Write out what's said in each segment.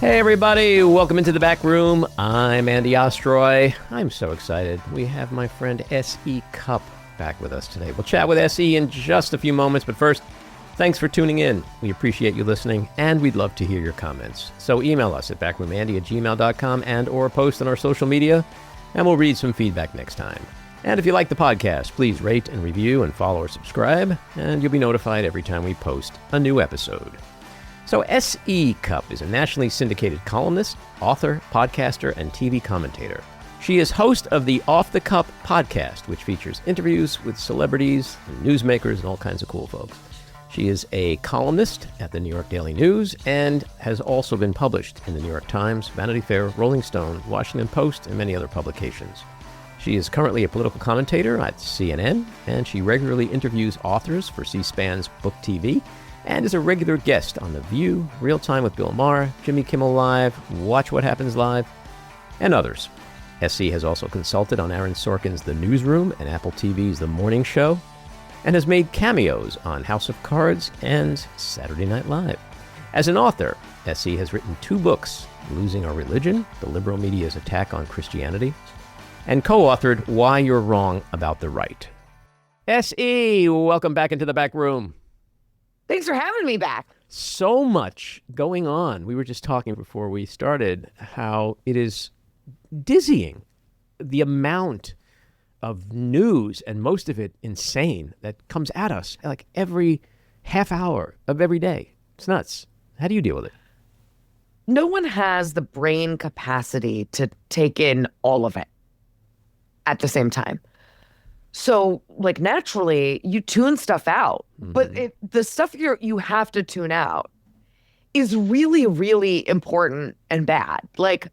Hey everybody, welcome into the back room. I'm Andy Ostroy. I'm so excited. We have my friend S.E. Cupp back with us today. We'll chat with S.E. in just a few moments, but first, thanks for tuning in. We appreciate you listening, and we'd love to hear your comments. So email us at backroomandy@gmail.com and or post on our social media, and we'll read some feedback next time. And if you like the podcast, please rate and review and follow or subscribe, and you'll be notified every time we post a new episode. So S.E. Cupp is a nationally syndicated columnist, author, podcaster, and TV commentator. She is host of the Off the Cupp podcast, which features interviews with celebrities, and newsmakers, and all kinds of cool folks. She is a columnist at the New York Daily News and has also been published in the New York Times, Vanity Fair, Rolling Stone, Washington Post, and many other publications. She is currently a political commentator at CNN, and she regularly interviews authors for C-SPAN's BookTV, and is a regular guest on The View, Real Time with Bill Maher, Jimmy Kimmel Live, Watch What Happens Live, and others. SC has also consulted on Aaron Sorkin's The Newsroom and AppleTV's The Morning Show, and has made cameos on House of Cards and Saturday Night Live. As an author, SC has written 2 books, Losing Our Religion, The Liberal Media's Attack on Christianity, and co-authored Why You're Wrong About the Right. SE, welcome back into the back room. Thanks for having me back. So much going on. We were just talking before we started how it is dizzying, the amount of news, and most of it insane, that comes at us like every half hour of every day. It's nuts. How do you deal with it? No one has the brain capacity to take in all of it at the same time. So, like, naturally, you tune stuff out. Mm-hmm. But the stuff you have to tune out is really, really important and bad. Like,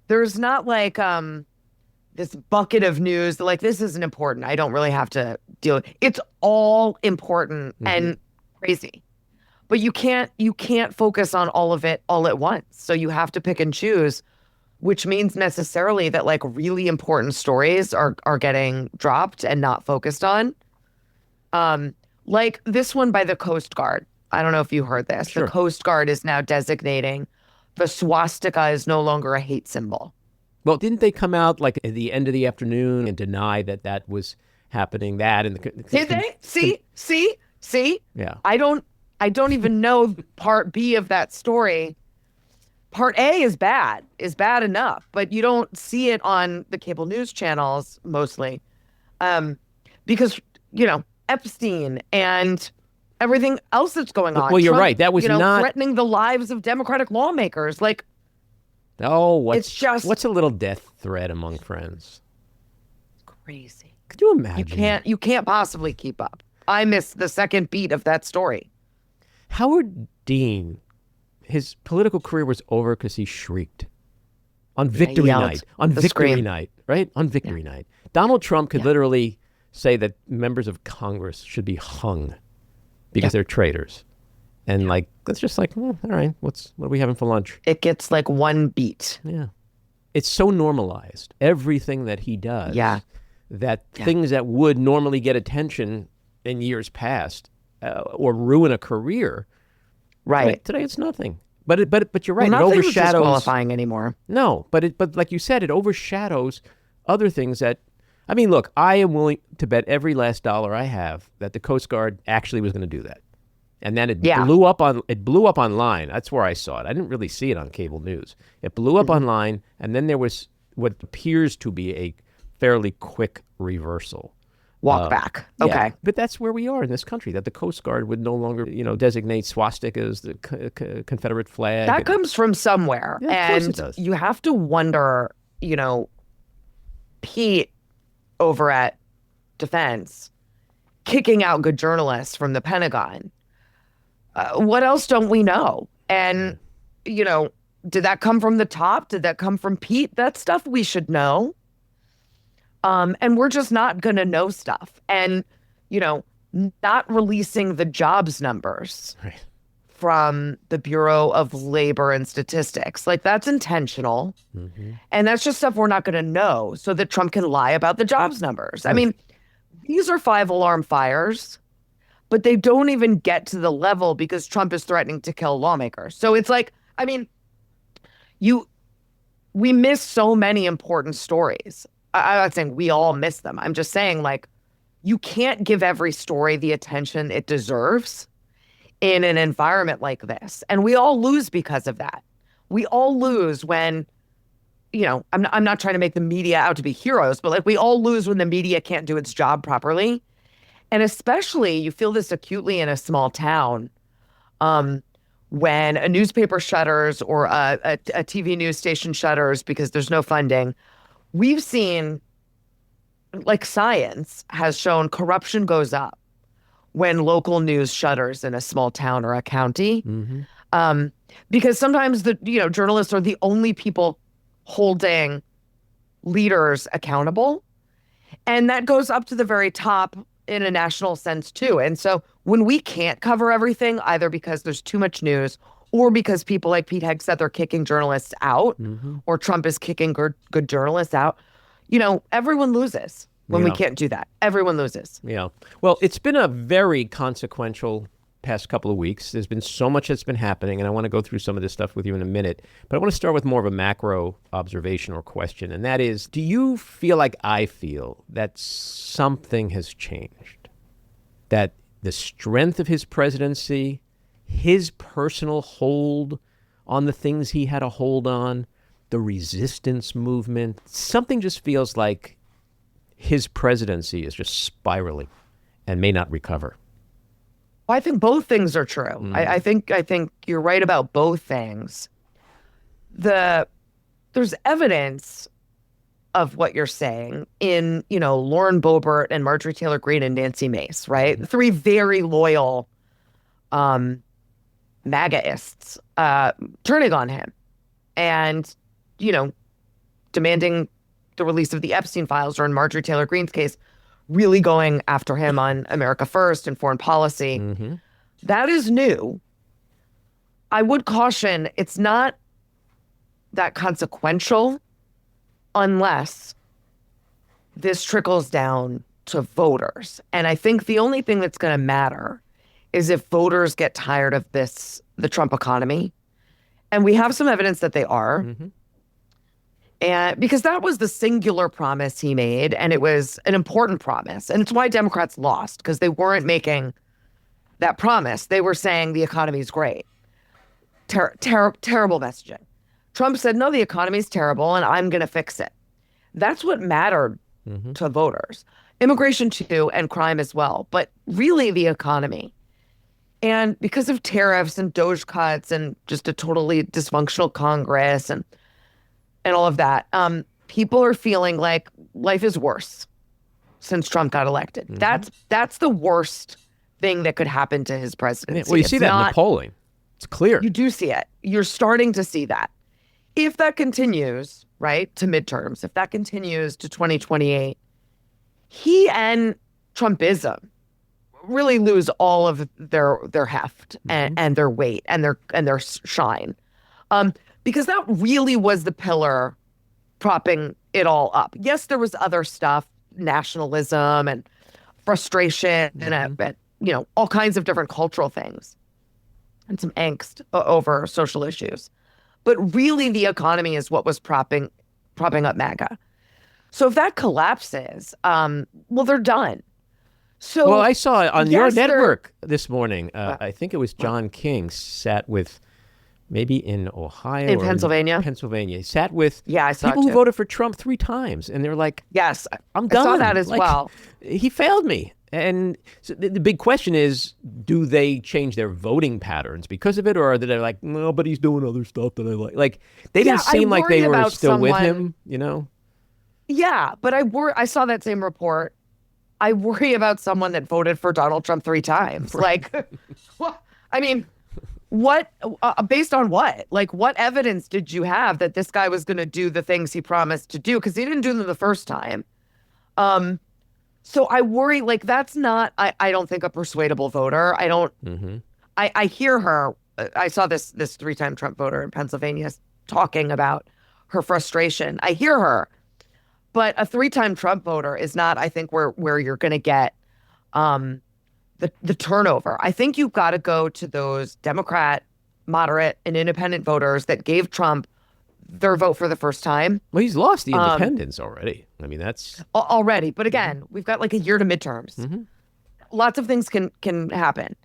there's not like this bucket of news that, like, this isn't important, I don't really have to deal with it. It's all important and crazy. But you can't focus on all of it all at once. So you have to pick and choose, which means necessarily that, like, really important stories are getting dropped and not focused on. Like this one by the Coast Guard. I don't know if you heard this. Sure. The Coast Guard is now designating the swastika is no longer a hate symbol. Well, didn't they come out like at the end of the afternoon and deny that was happening? That and did they? See? Yeah. I don't even know part B of that story. Part A is bad enough, but you don't see it on the cable news channels mostly, because, you know, Epstein and everything else that's going on. Well, you're Trump, right. That was not threatening the lives of Democratic lawmakers. Like, what's a little death threat among friends? Crazy. Could you imagine? You can't possibly keep up. I missed the second beat of that story. Howard Dean, his political career was over because he shrieked on victory night. On victory night, right? On victory night. Donald Trump could literally say that members of Congress should be hung because they're traitors. And like, that's just like, all right, what are we having for lunch? It gets like one beat. Yeah. It's so normalized, everything that he does, that things that would normally get attention in years past or ruin a career, right? Today it's nothing. But you're right. Well, it overshadows. Disqualifying anymore. No, but like you said, it overshadows other things that. I mean, look, I am willing to bet every last dollar I have that the Coast Guard actually was going to do that, and then it blew up online. That's where I saw it. I didn't really see it on cable news. It blew up online, and then there was what appears to be a fairly quick reversal. Walk back. Okay. Yeah, but that's where we are in this country, that the Coast Guard would no longer, designate swastikas, the Confederate flag. That comes from somewhere. Yeah, of course it does. You have to wonder, Pete over at Defense kicking out good journalists from the Pentagon. What else don't we know? And, did that come from the top? Did that come from Pete? That stuff we should know. And we're just not going to know stuff. And, not releasing the jobs numbers from the Bureau of Labor and Statistics. Like, that's intentional. Mm-hmm. And that's just stuff we're not going to know so that Trump can lie about the jobs numbers. I mean, these are 5-alarm fires, but they don't even get to the level because Trump is threatening to kill lawmakers. So it's like, I mean, we miss so many important stories. I'm not saying we all miss them. I'm just saying, like, you can't give every story the attention it deserves in an environment like this. And we all lose because of that. We all lose when, I'm not trying to make the media out to be heroes, but like we all lose when the media can't do its job properly. And especially you feel this acutely in a small town when a newspaper shutters or a TV news station shutters because there's no funding. We've seen, like, science has shown corruption goes up when local news shutters in a small town or a county. Because sometimes journalists are the only people holding leaders accountable. And that goes up to the very top in a national sense too. And so when we can't cover everything, either because there's too much news or because people like Pete Hegseth are kicking journalists out or Trump is kicking good journalists out, everyone loses when we can't do that. Everyone loses. Yeah. Well, it's been a very consequential past couple of weeks. There's been so much that's been happening, and I want to go through some of this stuff with you in a minute. But I want to start with more of a macro observation or question, and that is, do you feel like I feel that something has changed? That the strength of his presidency, his personal hold on the things he had a hold on, the resistance movement, something just feels like his presidency is just spiraling and may not recover. Well, I think both things are true. I think you're right about both things. There's evidence of what you're saying in, Lauren Boebert and Marjorie Taylor Greene and Nancy Mace, right? Three very loyal MAGAists turning on him and, demanding the release of the Epstein files, or in Marjorie Taylor Greene's case, really going after him on America First and foreign policy. That is new. I would caution it's not that consequential unless this trickles down to voters. And I think the only thing that's going to matter is if voters get tired of the Trump economy. And we have some evidence that they are. And because that was the singular promise he made, and it was an important promise. And it's why Democrats lost, because they weren't making that promise. They were saying the economy is great. Terrible messaging. Trump said, no, the economy is terrible, and I'm going to fix it. That's what mattered to voters. Immigration too, and crime as well. But really the economy. And because of tariffs and DOGE cuts and just a totally dysfunctional Congress and all of that, people are feeling like life is worse since Trump got elected. That's the worst thing that could happen to his presidency. Well, you see that in the polling. It's clear. You do see it. You're starting to see that. If that continues, right, to midterms, if that continues to 2028, he and Trumpism really lose all of their heft and their weight and their shine. Because that really was the pillar propping it all up. Yes, there was other stuff, nationalism and frustration and all kinds of different cultural things and some angst over social issues. But really the economy is what was propping up MAGA. So if that collapses, they're done. So, well, I saw on your network this morning, I think it was John King sat with, maybe in Ohio in or Pennsylvania. He sat with I saw people who voted for Trump 3 times, and they're like, yes, I'm done. I saw that as well. He failed me. And so the big question is, do they change their voting patterns because of it, or are they like, no, but he's doing other stuff that I like? Like, they didn't seem like they were still with him, Yeah, but I saw that same report. I worry about someone that voted for Donald Trump 3 times. Like, well, I mean, what, based on what? Like, what evidence did you have that this guy was going to do the things he promised to do? Because he didn't do them the first time. So I worry, like, that's not, I don't think, a persuadable voter. I don't, I hear her. I saw this 3-time Trump voter in Pennsylvania talking about her frustration. I hear her. But a 3-time Trump voter is not, I think, where you're going to get the turnover. I think you've got to go to those Democrat, moderate, and independent voters that gave Trump their vote for the first time. Well, he's lost the independents already. I mean, that's already. But again, we've got like a year to midterms. Mm-hmm. Lots of things can happen.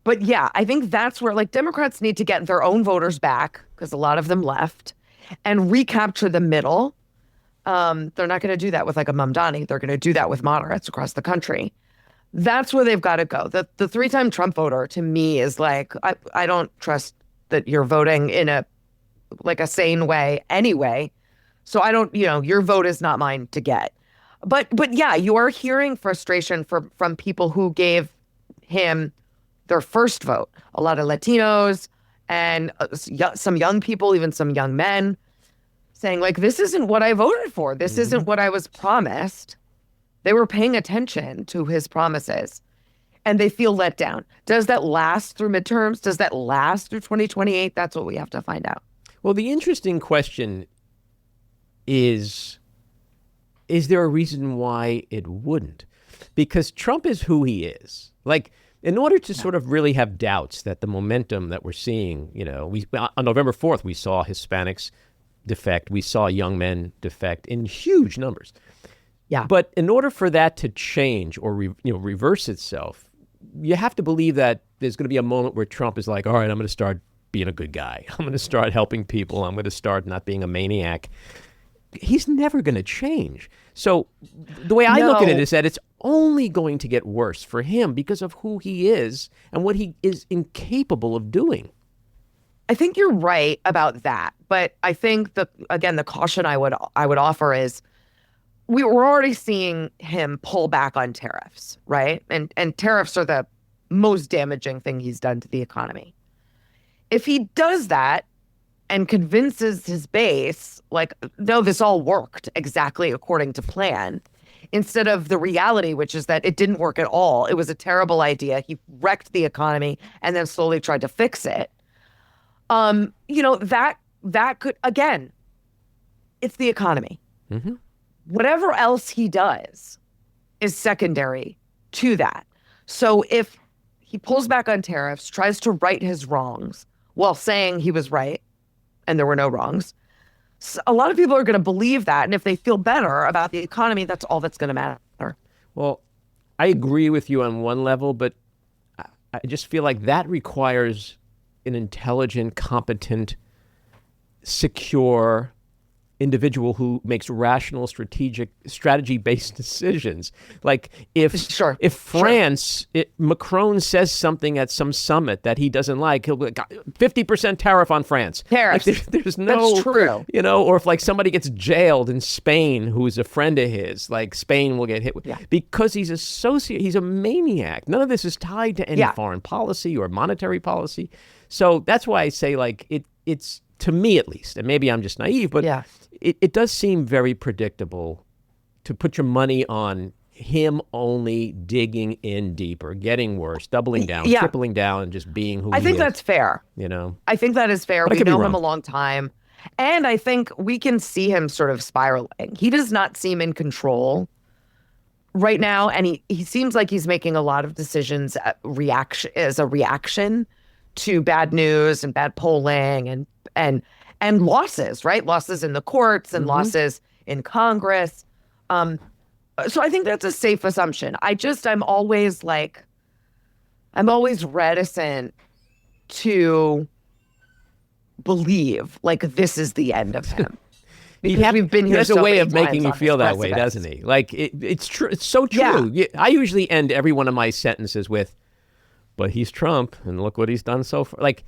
But yeah, I think that's where like Democrats need to get their own voters back, because a lot of them left, and recapture the middle. They're not going to do that with like a Mamdani. They're going to do that with moderates across the country. That's where they've got to go. The 3-time Trump voter, to me, is like, I don't trust that you're voting in a sane way anyway. So I don't, your vote is not mine to get. But yeah, you are hearing frustration from people who gave him their first vote. A lot of Latinos and some young people, even some young men, saying like, this isn't what I voted for. This isn't what I was promised. They were paying attention to his promises, and they feel let down. Does that last through midterms? Does that last through 2028? That's what we have to find out. Well, the interesting question is there a reason why it wouldn't? Because Trump is who he is. Like, in order to sort of really have doubts that the momentum that we're seeing, on November 4th, we saw Hispanics defect. We saw young men defect in huge numbers. Yeah. But in order for that to change or reverse itself, you have to believe that there's going to be a moment where Trump is like, all right, I'm going to start being a good guy. I'm going to start helping people. I'm going to start not being a maniac. He's never going to change. So the way I look at it is that it's only going to get worse for him because of who he is and what he is incapable of doing. I think you're right about that. But I think the caution I would offer is, we're already seeing him pull back on tariffs, right? And tariffs are the most damaging thing he's done to the economy. If he does that and convinces his base, like, no, this all worked exactly according to plan, instead of the reality, which is that it didn't work at all. It was a terrible idea. He wrecked the economy and then slowly tried to fix it. That could, again, it's the economy. Mm-hmm. Whatever else he does is secondary to that. So if he pulls back on tariffs, tries to right his wrongs while saying he was right and there were no wrongs, a lot of people are going to believe that. And if they feel better about the economy, that's all that's going to matter. Well, I agree with you on one level, but I just feel like that requires an intelligent, competent, secure individual who makes rational, strategy-based decisions. Like if France, Macron says something at some summit that he doesn't like, he'll be like, 50% tariff on France. Tariffs. Like, there's no, that's true. Or if like somebody gets jailed in Spain who is a friend of his, like Spain will get hit with, because he's a maniac. None of this is tied to any foreign policy or monetary policy. So that's why I say like it's, to me at least, and maybe I'm just naive, but it does seem very predictable to put your money on him only digging in deeper, getting worse, doubling down, tripling down, and just being who he is. I think that's fair. I think that is fair. But we know him a long time. And I think we can see him sort of spiraling. He does not seem in control right now. And he seems like he's making a lot of decisions as a reaction to bad news and bad polling and losses, right? Losses in the courts and losses in Congress. So I think that's a safe assumption. I'm always reticent to believe like this is the end of him. Because we've been here. He has a way of making you feel that way, doesn't he? Like it's true. It's so true. Yeah. I usually end every one of my sentences with, "But he's Trump, and look what he's done so far." Like,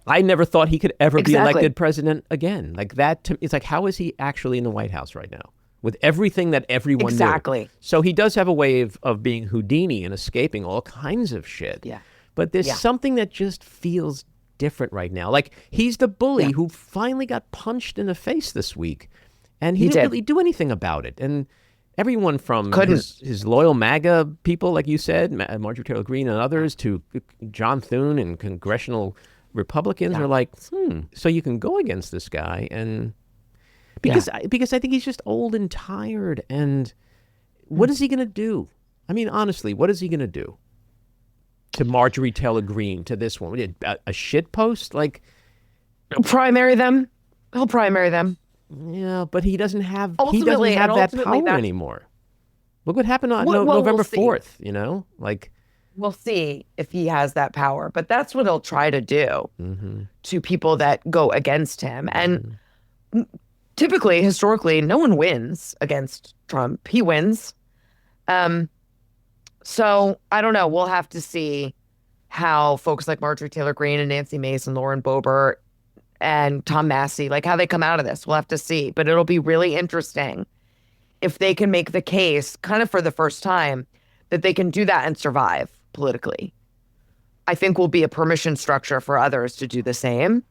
I never thought he could ever be elected president again. Like that, it's like, how is he actually in the White House right now with everything that everyone knew? So he does have a way of being Houdini and escaping all kinds of shit. Yeah. But there's something that just feels different right now. Like he's the bully who finally got punched in the face this week, and he didn't really do anything about it. And everyone from his loyal MAGA people, like you said, Marjorie Taylor Greene and others, to John Thune and congressional Republicans are like, so you can go against this guy. And because I think he's just old and tired. And what is he going to do? I mean, honestly, what is he going to do to Marjorie Taylor Greene, to this one? A shit post? Like, primary them. He'll primary them. Yeah, but he doesn't have Ultimately, that power that anymore. Look what happened on well, November we'll see. 4th, you know? Like, We'll see if he has that power, but that's what he'll try to do to people that go against him. And typically, historically, no one wins against Trump. He wins. So I don't know. We'll have to see how folks like Marjorie Taylor Greene and Nancy Mason, Lauren Boebert, and Tom Massey, like how they come out of this. We'll have to see. But it'll be really interesting if they can make the case, kind of for the first time, that they can do that and survive politically. I think will be a permission structure for others to do the same.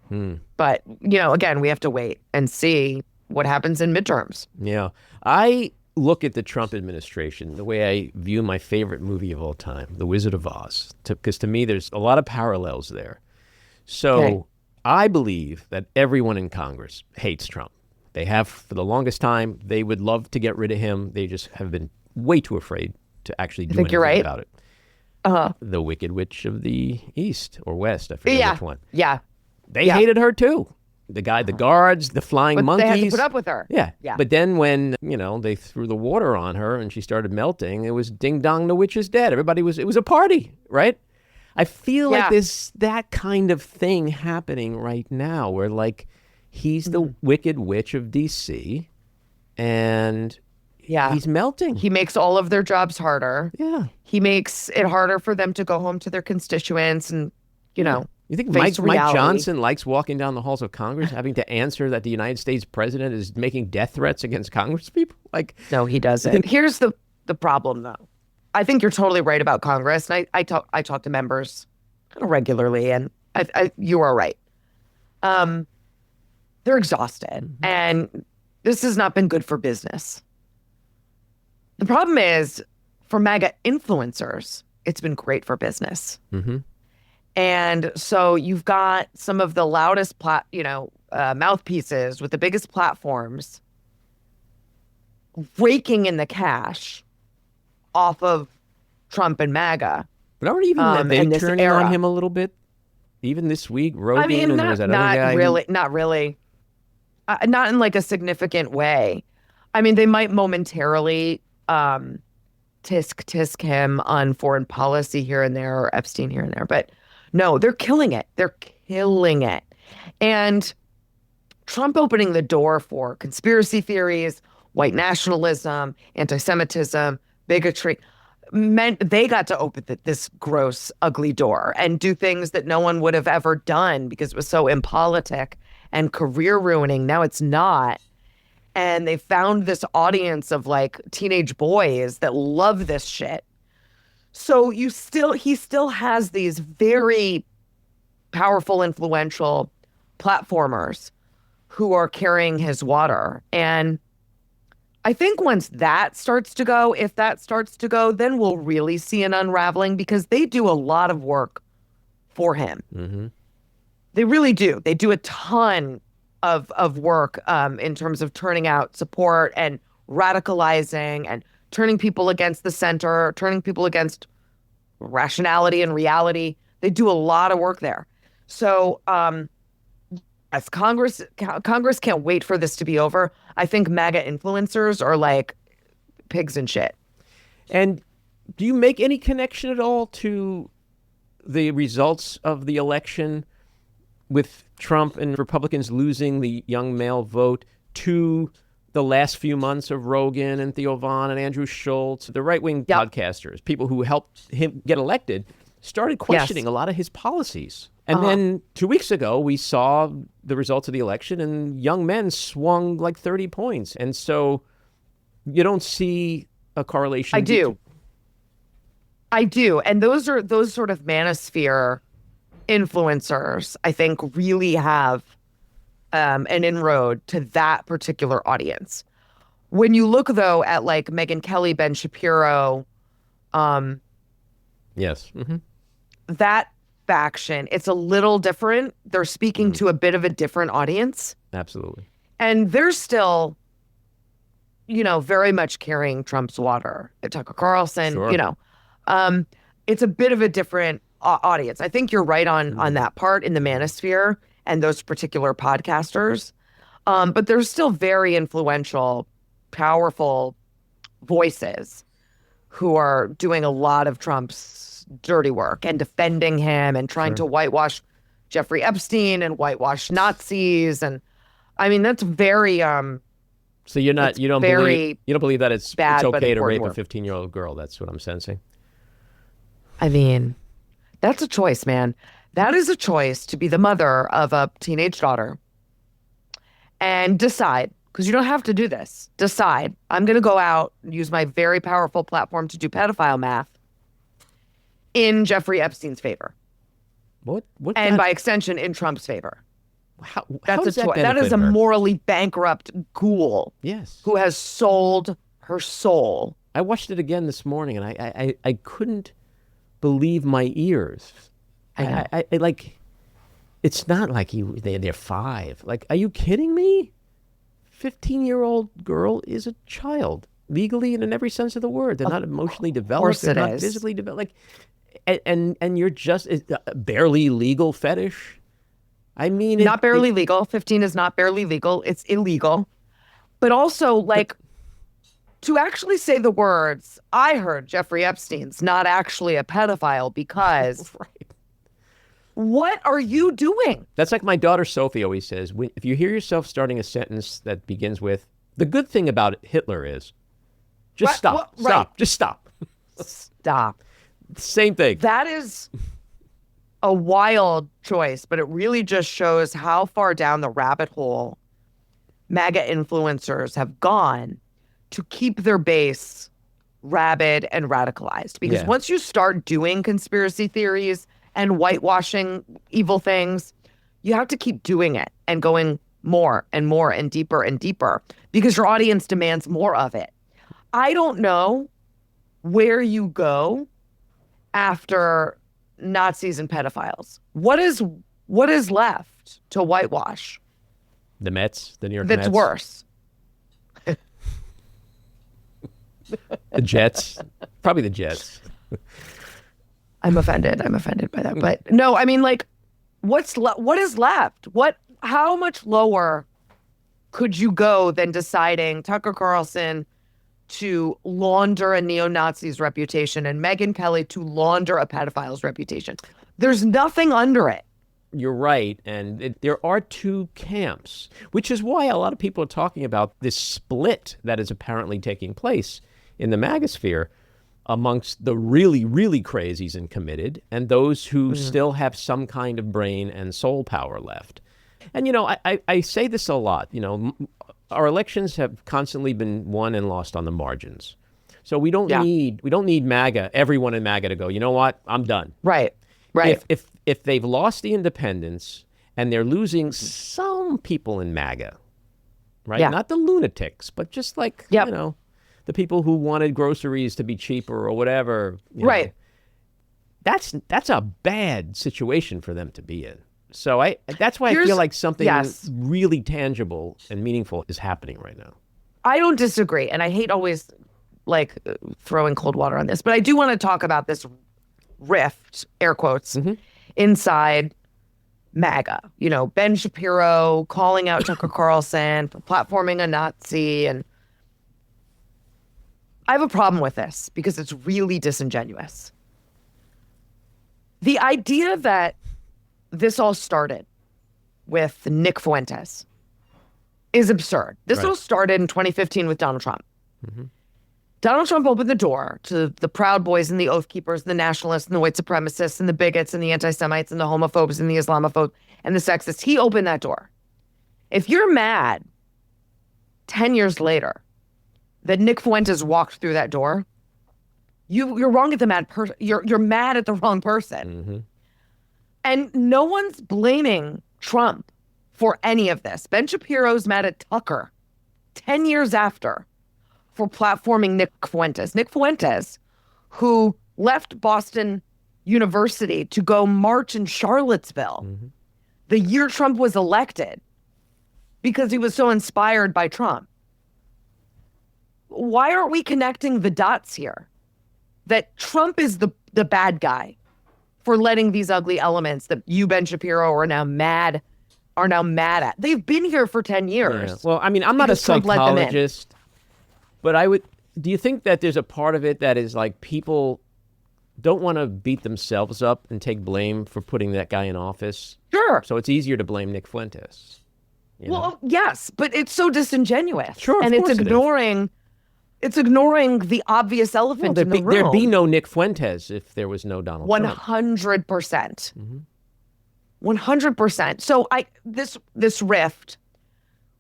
But, again, we have to wait and see what happens in midterms. Yeah. I look at the Trump administration the way I view my favorite movie of all time, The Wizard of Oz, because to me, there's a lot of parallels there. So I believe that everyone in Congress hates Trump. They have for the longest time. They would love to get rid of him. They just have been way too afraid to actually do anything about it. The Wicked Witch of the East or West, I forget which one. Yeah. They hated her too. The guards, the flying monkeys. They had to put up with her. Yeah. But then when, they threw the water on her and she started melting, it was ding dong, the witch is dead. It was a party, right? I feel like there's that kind of thing happening right now where like he's the Wicked Witch of DC and he's melting. He makes all of their jobs harder. Yeah. He makes it harder for them to go home to their constituents and, You think Mike Johnson likes walking down the halls of Congress having to answer that the United States president is making death threats against Congress people? Like, no, he doesn't. Here's the problem, though. I think you're totally right about Congress. And I talk to members regularly, and you are right. They're exhausted, and this has not been good for business. The problem is, for MAGA influencers, it's been great for business. And so you've got some of the loudest, mouthpieces with the biggest platforms raking in the cash off of Trump and MAGA. But aren't even they turning on him a little bit? Even this week, Rogan and there was that other guy. Not really. Not in like a significant way. I mean, they might momentarily tisk him on foreign policy here and there, or Epstein here and there, but no, they're killing it. They're killing it. And Trump opening the door for conspiracy theories, white nationalism, anti-Semitism, bigotry, meant they got to open this gross, ugly door and do things that no one would have ever done because it was so impolitic and career ruining. Now it's not. And they found this audience of like teenage boys that love this shit. So he still has these very powerful, influential platformers who are carrying his water. And I think once that starts to go, if that starts to go, then we'll really see an unraveling because they do a lot of work for him. They really do. They do a ton of work in terms of turning out support and radicalizing and turning people against the center, turning people against rationality and reality. They do a lot of work there. So as Congress can't wait for this to be over. I think MAGA influencers are like pigs in shit. And do you make any connection at all to the results of the election with Trump and Republicans losing the young male vote to the last few months of Rogan and Theo Von and Andrew Schultz, the right-wing podcasters, people who helped him get elected, started questioning a lot of his policies. And then 2 weeks ago, we saw the results of the election and young men swung like 30 points. And so you don't see a correlation. I do. And those sort of manosphere influencers, I think, really have an inroad to that particular audience. When you look, though, at like Megyn Kelly, Ben Shapiro, that faction, it's a little different. They're speaking to a bit of a different audience. Absolutely. And they're still, very much carrying Trump's water. Tucker Carlson, it's a bit of a different audience. I think you're right on that part in the manosphere and those particular podcasters. But there's still very influential, powerful voices who are doing a lot of Trump's dirty work and defending him and trying to whitewash Jeffrey Epstein and whitewash Nazis. And I mean, that's very so you don't believe that it's okay to rape a 15-year-old girl. That's what I'm sensing. I mean, that's a choice, man. That is a choice to be the mother of a teenage daughter and decide, because you don't have to do this. Decide, I'm going to go out and use my very powerful platform to do pedophile math in Jeffrey Epstein's favor. What? And by extension, in Trump's favor. That's a choice. That is a morally bankrupt ghoul. Yes. Who has sold her soul. I watched it again this morning, and I couldn't believe my ears. I like. It's not like they're 5. Like, are you kidding me? 15-year-old girl is a child, legally and in every sense of the word. They're not emotionally developed. They're not physically developed. Like, and you're just barely legal fetish. I mean, not barely legal. 15 is not barely legal. It's illegal. But also, like, to actually say the words, I heard Jeffrey Epstein's not actually a pedophile because. Right. What are you doing? That's like my daughter Sophie always says. If you hear yourself starting a sentence that begins with, the good thing about Hitler is, just stop. Just stop. Stop. Same thing. That is a wild choice, but it really just shows how far down the rabbit hole MAGA influencers have gone to keep their base rabid and radicalized. Because once you start doing conspiracy theories and whitewashing evil things, you have to keep doing it and going more and more and deeper because your audience demands more of it. I don't know where you go after Nazis and pedophiles. What is left to whitewash? The Mets, the New York Mets. That's worse. The Jets, probably the Jets. I'm offended by that. But no, I mean, like, what is left? How much lower could you go than deciding Tucker Carlson to launder a neo-Nazi's reputation and Megyn Kelly to launder a pedophile's reputation? There's nothing under it. You're right. And there are 2 camps, which is why a lot of people are talking about this split that is apparently taking place in the MAGA sphere amongst the really, really crazies and committed and those who still have some kind of brain and soul power left. And, you know, I say this a lot, you know, our elections have constantly been won and lost on the margins. So we don't need MAGA, everyone in MAGA to go, you know what, I'm done. Right. If they've lost the independents and they're losing some people in MAGA, right? Yeah. Not the lunatics, but just like, you know, the people who wanted groceries to be cheaper or whatever. Right. Know, that's a bad situation for them to be in. So that's why I feel like something really tangible and meaningful is happening right now. I don't disagree. And I hate always like throwing cold water on this, but I do want to talk about this rift, air quotes, inside MAGA. You know, Ben Shapiro calling out Tucker Carlson for platforming a Nazi. And I have a problem with this because it's really disingenuous. The idea that this all started with Nick Fuentes is absurd. This all started in 2015 with Donald Trump. Donald Trump opened the door to the Proud Boys and the Oath Keepers, the nationalists and the white supremacists and the bigots and the anti-Semites and the homophobes and the Islamophobes and the sexists. He opened that door. If you're mad 10 years later that Nick Fuentes walked through that door, you're wrong at the mad person. You're mad at the wrong person. And no one's blaming Trump for any of this. Ben Shapiro's mad at Tucker 10 years after for platforming Nick Fuentes. Nick Fuentes, who left Boston University to go march in Charlottesville the year Trump was elected because he was so inspired by Trump. Why aren't we connecting the dots here? That Trump is the bad guy for letting these ugly elements that you, Ben Shapiro, are now mad are now mad at. They've been here for 10 years. Yeah. Well, I mean, I'm not a because Trump let them in. psychologist, but do you think that there's a part of it that is like people don't want to beat themselves up and take blame for putting that guy in office? Sure. So it's easier to blame Nick Fuentes. Well, yes, but it's so disingenuous. Sure, and it's ignoring the obvious elephant in the room. There'd be no Nick Fuentes if there was no Donald Trump. 100%. 100%. So this rift,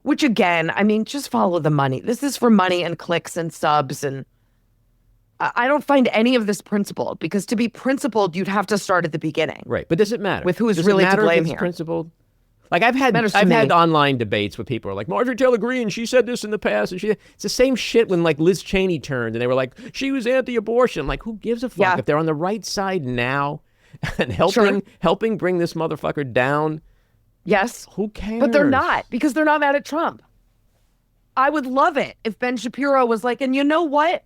which again, I mean, just follow the money. This is for money and clicks and subs, and I don't find any of this principled, because to be principled, you'd have to start at the beginning. Right, but does it matter? With who's really to blame here? Principled? Like I've had online debates with people who are like, Marjorie Taylor Greene, she said this in the past, and it's the same shit when like Liz Cheney turned and they were like, she was anti-abortion. Like, who gives a fuck if they're on the right side now and helping bring this motherfucker down? Yes. Who cares? But they're not, because they're not mad at Trump. I would love it if Ben Shapiro was like, and you know what?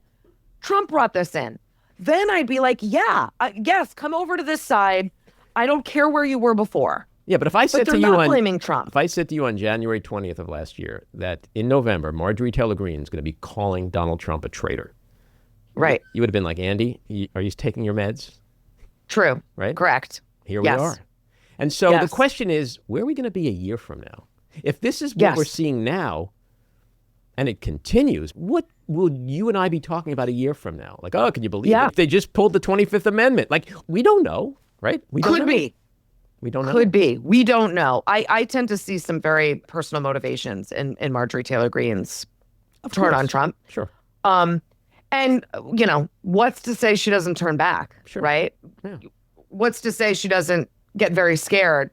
Trump brought this in. Then I'd be like, yes, come over to this side. I don't care where you were before. Yeah, but if I said to you blaming Trump. If I said to you on January 20th of last year that in November, Marjorie Taylor Greene is going to be calling Donald Trump a traitor. Right. You would have been like, Andy, are you taking your meds? True. Right? Correct. Here we are. And so the question is, where are we going to be a year from now? If this is what we're seeing now and it continues, what will you and I be talking about a year from now? Like, oh, can you believe it? They just pulled the 25th Amendment. Like, we don't know, right? We don't know. We don't know. Could be. We don't know. I tend to see some very personal motivations in Marjorie Taylor Greene's turn on Trump. Sure. And, you know, what's to say she doesn't turn back, right? Yeah. What's to say she doesn't get very scared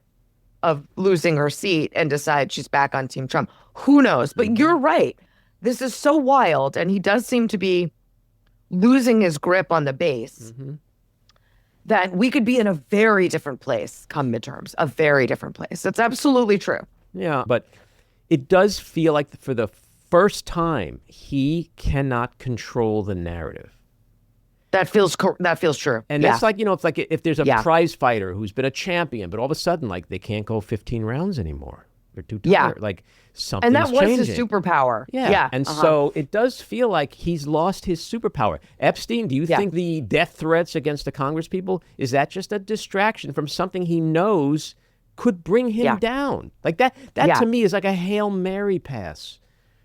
of losing her seat and decide she's back on Team Trump? Who knows? But you're right. This is so wild. And he does seem to be losing his grip on the base. That we could be in a very different place come midterms, a very different place. That's absolutely true. Yeah, but it does feel like for the first time, he cannot control the narrative. That feels true. And it's like, you know, it's like if there's a prize fighter who's been a champion, but all of a sudden, like, they can't go 15 rounds anymore. They're too tired. Like, something's changing. And that was his changing. superpower. And so it does feel like he's lost his superpower. Epstein, do you think the death threats against the Congress people, is that just a distraction from something he knows could bring him down? Like that to me is like a Hail Mary pass.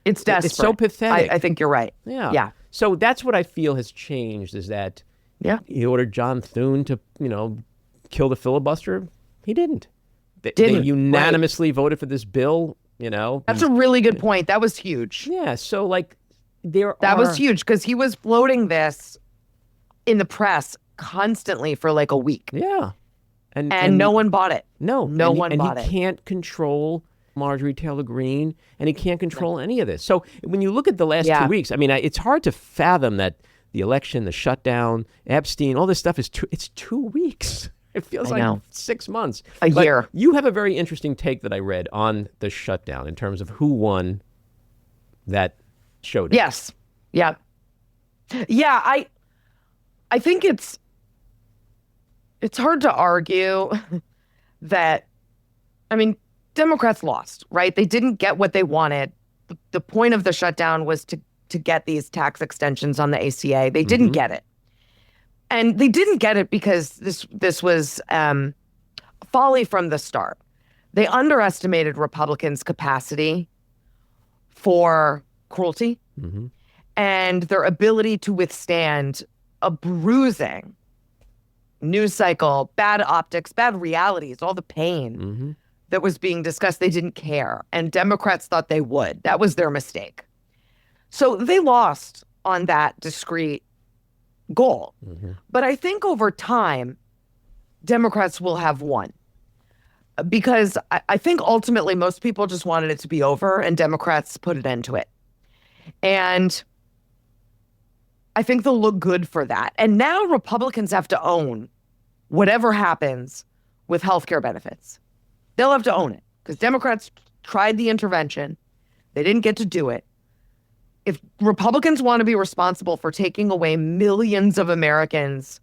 It's desperate. It's so pathetic. I think you're right. Yeah. So that's what I feel has changed, is that he ordered John Thune to, you know, kill the filibuster. He didn't. They unanimously voted for this bill, you know. That's a really good point. That was huge. Yeah, so like that was huge, because he was floating this in the press constantly for like a week. Yeah. And no one bought it. No one bought it. And he can't control Marjorie Taylor Greene, and he can't control any of this. So when you look at the last 2 weeks, I mean, it's hard to fathom that the election, the shutdown, Epstein, all this stuff it's 2 weeks. It feels like 6 months. A year. You have a very interesting take that I read on the shutdown in terms of who won that showdown. Yes. Yeah. Yeah, I think it's hard to argue that, I mean, Democrats lost, right? They didn't get what they wanted. The point of the shutdown was to get these tax extensions on the ACA. They didn't get it. And they didn't get it because this was folly from the start. They underestimated Republicans' capacity for cruelty and their ability to withstand a bruising news cycle, bad optics, bad realities, all the pain that was being discussed. They didn't care. And Democrats thought they would. That was their mistake. So they lost on that discrete goal. But I think over time, Democrats will have won. Because I think ultimately most people just wanted it to be over, and Democrats put an end to it. And I think they'll look good for that. And now Republicans have to own whatever happens with healthcare benefits. They'll have to own it, because Democrats tried the intervention. They didn't get to do it. If Republicans want to be responsible for taking away millions of Americans'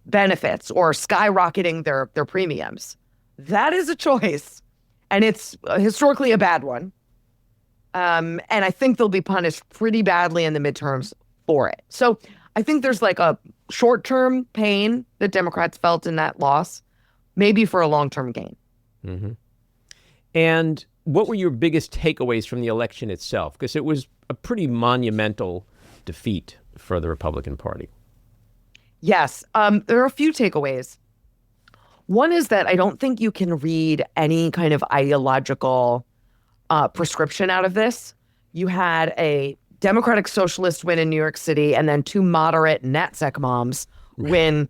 benefits or skyrocketing their premiums, that is a choice. And it's historically a bad one. And I think they'll be punished pretty badly in the midterms for it. So I think there's like a short-term pain that Democrats felt in that loss, maybe for a long-term gain. Mm-hmm. And what were your biggest takeaways from the election itself? Because it was a pretty monumental defeat for the Republican Party. Yes, there are a few takeaways. One is that I don't think you can read any kind of ideological prescription out of this. You had a Democratic Socialist win in New York City, and then two moderate NatSec moms win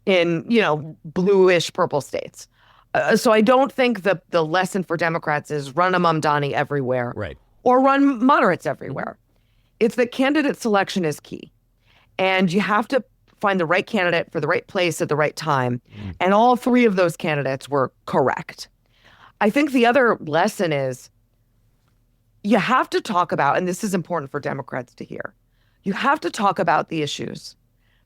in, bluish purple states. So I don't think the lesson for Democrats is run a Mamdani everywhere, right, or run moderates everywhere. It's that candidate selection is key, and you have to find the right candidate for the right place at the right time. And all three of those candidates were correct. I think the other lesson is you have to talk about, and this is important for Democrats to hear, you have to talk about the issues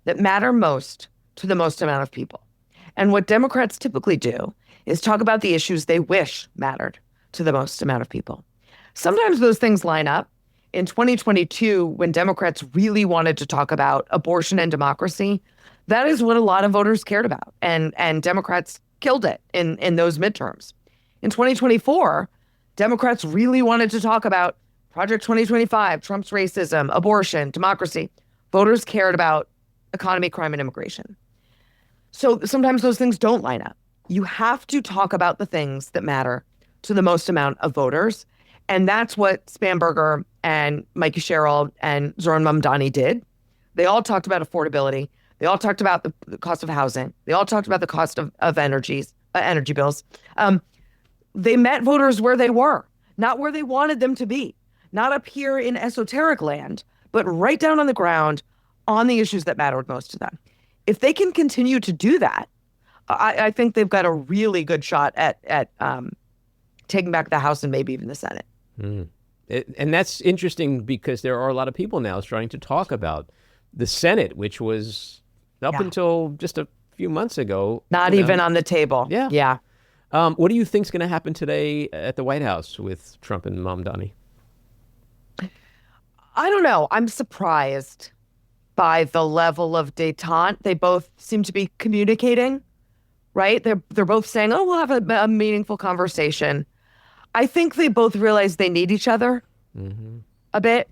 that matter most to the most amount of people. And what Democrats typically do is talk about the issues they wish mattered to the most amount of people. Sometimes those things line up. In 2022, when Democrats really wanted to talk about abortion and democracy, that is what a lot of voters cared about. And Democrats killed it in those midterms. In 2024, Democrats really wanted to talk about Project 2025, Trump's racism, abortion, democracy. Voters cared about economy, crime, and immigration. So sometimes those things don't line up. You have to talk about the things that matter to the most amount of voters. And that's what Spanberger and Mikey Sherrill and Zoran Mamdani did. They all talked about affordability. They all talked about the cost of housing. They all talked about the cost of energy bills. They met voters where they were, not where they wanted them to be, not up here in esoteric land, but right down on the ground on the issues that mattered most to them. If they can continue to do that, I think they've got a really good shot at taking back the House and maybe even the Senate. And that's interesting because there are a lot of people now starting to talk about the Senate, which was up until just a few months ago. Not even on the table. Yeah. What do you think is going to happen today at the White House with Trump and Mamdani? I don't know. I'm surprised by the level of détente. They both seem to be communicating, right? They're both saying, oh, we'll have a meaningful conversation. I think they both realize they need each other a bit.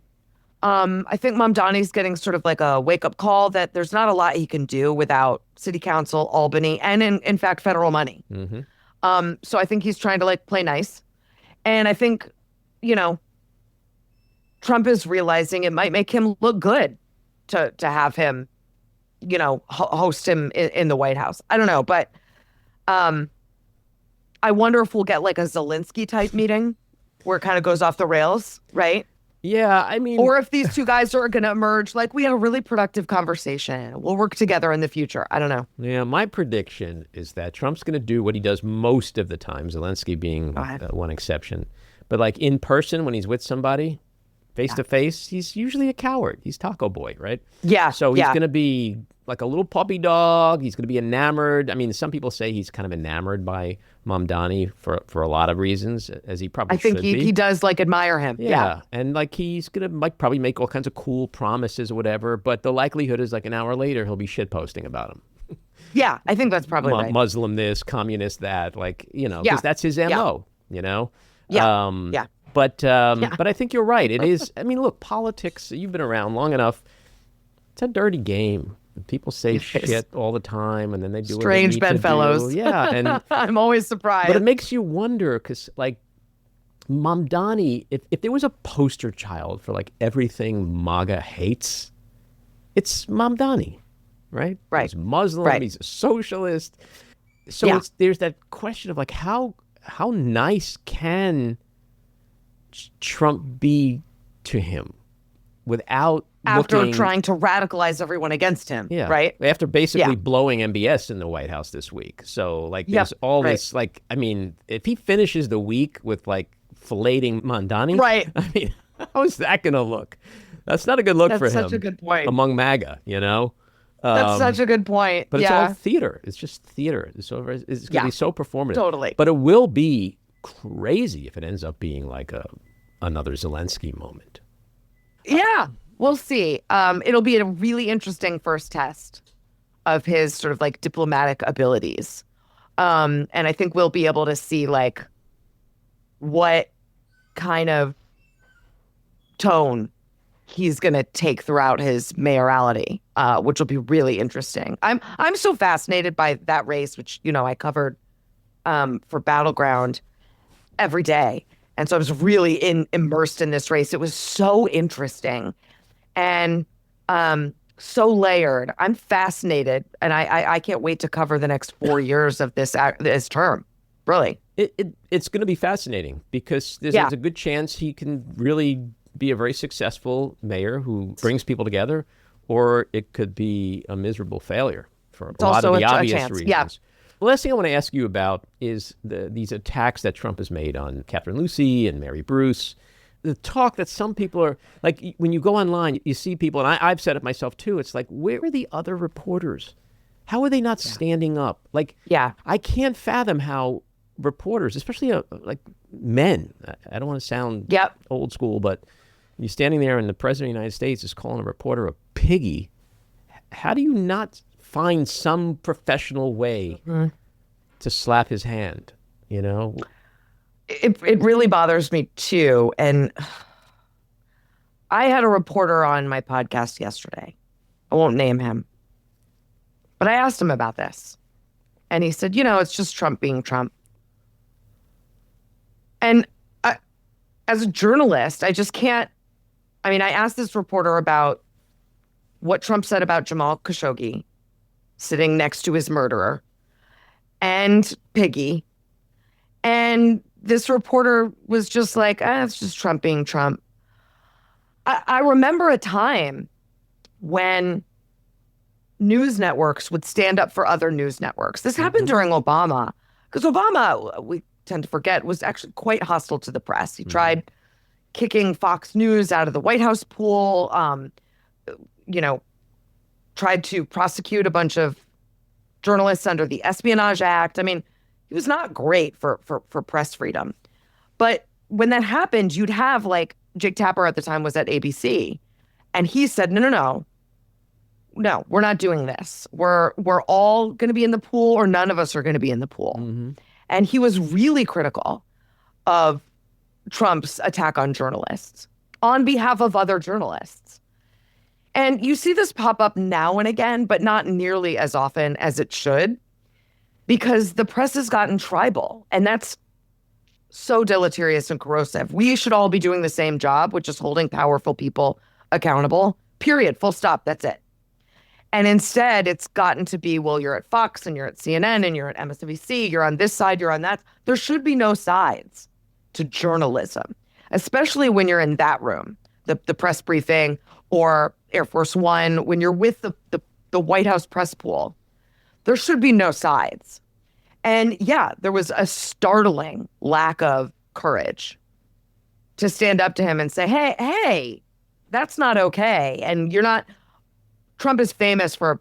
I think Mamdani's getting sort of like a wake-up call that there's not a lot he can do without City Council, Albany, and in fact, federal money. So I think he's trying to play nice. And I think, Trump is realizing it might make him look good to have him, host him in the White House. I don't know, but I wonder if we'll get a Zelensky type meeting where it kind of goes off the rails, right? Yeah, I mean... Or if these two guys are going to emerge, we had a really productive conversation. We'll work together in the future. I don't know. Yeah, my prediction is that Trump's going to do what he does most of the time, Zelensky being one exception. But in person, when he's with somebody, face to face, he's usually a coward. He's Taco Boy, right? Yeah. So he's going to be like a little puppy dog. He's going to be enamored. I mean, some people say he's kind of enamored by Mamdani for a lot of reasons, as he probably should be. I think he does admire him. Yeah. And he's going to probably make all kinds of cool promises or whatever, but the likelihood is an hour later he'll be shitposting about him. Yeah, I think that's probably right. Muslim this, communist that, because that's his MO, Yeah. But I think you're right. It is. I mean, look, politics, you've been around long enough. It's a dirty game. People say shit all the time, and then they do strange bedfellows. Yeah, and I'm always surprised. But it makes you wonder because, Mamdani, if there was a poster child for everything MAGA hates, it's Mamdani, right? Right. He's Muslim. Right. He's a socialist. So there's that question of how nice can Trump be to him without after trying to radicalize everyone against him, right? After basically blowing MBS in the White House this week. So there's all this I mean, if he finishes the week with filleting Mamdani, right? I mean, how is that going to look? That's not a good look for him. That's such a good point. Among MAGA, That's such a good point. But it's all theater. It's just theater. It's going to be so performative. Totally. But it will be crazy if it ends up being like another Zelensky moment. Yeah, we'll see. It'll be a really interesting first test of his sort of like diplomatic abilities. And I think we'll be able to see like what kind of tone he's going to take throughout his mayoralty, which will be really interesting. I'm so fascinated by that race, which, you know, I covered for Battleground every day. And so I was really immersed in this race. It was so interesting and so layered. I'm fascinated, and I can't wait to cover the next 4 years of this term. Really. It's going to be fascinating because there's a good chance he can really be a very successful mayor who brings people together, or it could be a miserable failure for a lot of the obvious reasons. Yeah. The last thing I want to ask you about is these attacks that Trump has made on Catherine Lucy and Mary Bruce. The talk that some people are, like, when you go online, you see people, and I've said it myself too, it's like, where are the other reporters? How are they not standing up? Like, I can't fathom how reporters, especially like men, I don't want to sound old school, but you're standing there and the president of the United States is calling a reporter a piggy. How do you not find some professional way to slap his hand, you know? It really bothers me too. And I had a reporter on my podcast yesterday. I won't name him. But I asked him about this. And he said, you know, it's just Trump being Trump. And as a journalist, I just can't. I mean, I asked this reporter about what Trump said about Jamal Khashoggi sitting next to his murderer and Piggy. And this reporter was just like, it's just Trump being Trump. I remember a time when news networks would stand up for other news networks. This happened during Obama, because Obama, we tend to forget, was actually quite hostile to the press. He tried kicking Fox News out of the White House pool, tried to prosecute a bunch of journalists under the Espionage Act. I mean, he was not great for press freedom. But when that happened, you'd have, like, Jake Tapper at the time was at ABC, and he said, no, we're not doing this. We're all going to be in the pool, or none of us are going to be in the pool. And he was really critical of Trump's attack on journalists on behalf of other journalists. And you see this pop up now and again, but not nearly as often as it should, because the press has gotten tribal, and that's so deleterious and corrosive. We should all be doing the same job, which is holding powerful people accountable, period, full stop, that's it. And instead, it's gotten to be, well, you're at Fox and you're at CNN and you're at MSNBC, you're on this side, you're on that. There should be no sides to journalism, especially when you're in that room, the press briefing or Air Force One, when you're with the White House press pool. There should be no sides. And yeah, there was a startling lack of courage to stand up to him and say, hey, that's not okay. And you're not. Trump is famous for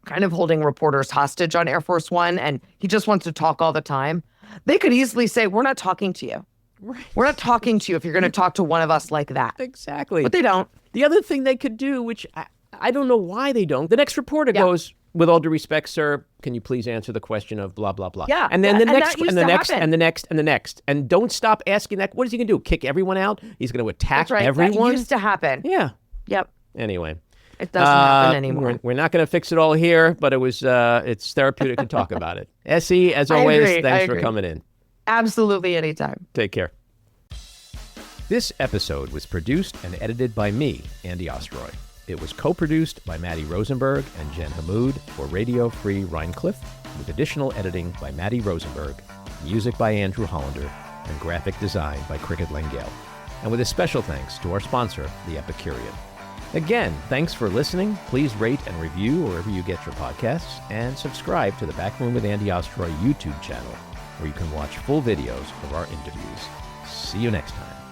kind of holding reporters hostage on Air Force One, and he just wants to talk all the time. They could easily say, we're not talking to you. Right. We're not talking to you if you're going to talk to one of us like that. Exactly. But they don't. The other thing they could do, which I don't know why they don't, the next reporter goes, with all due respect, sir, can you please answer the question of blah, blah, blah. Yeah. And then the next, and the next, and the next, and the next. And don't stop asking that. What is he going to do? Kick everyone out? He's going to attack everyone? That used to happen. Yeah. Yep. Anyway. It doesn't happen anymore. We're not going to fix it all here, but it's therapeutic to talk about it. Essie, as always, thanks for coming in. Absolutely, anytime. Take care. This episode was produced and edited by me, Andy Ostroy. It was co-produced by Maddie Rosenberg and Jen Hammoud for Radio Free Rhinecliff, with additional editing by Maddie Rosenberg, music by Andrew Hollander, and graphic design by Cricket Langell. And with a special thanks to our sponsor, The Epicurean. Again, thanks for listening. Please rate and review wherever you get your podcasts, and subscribe to the Backroom with Andy Ostroy YouTube channel, where you can watch full videos of our interviews. See you next time.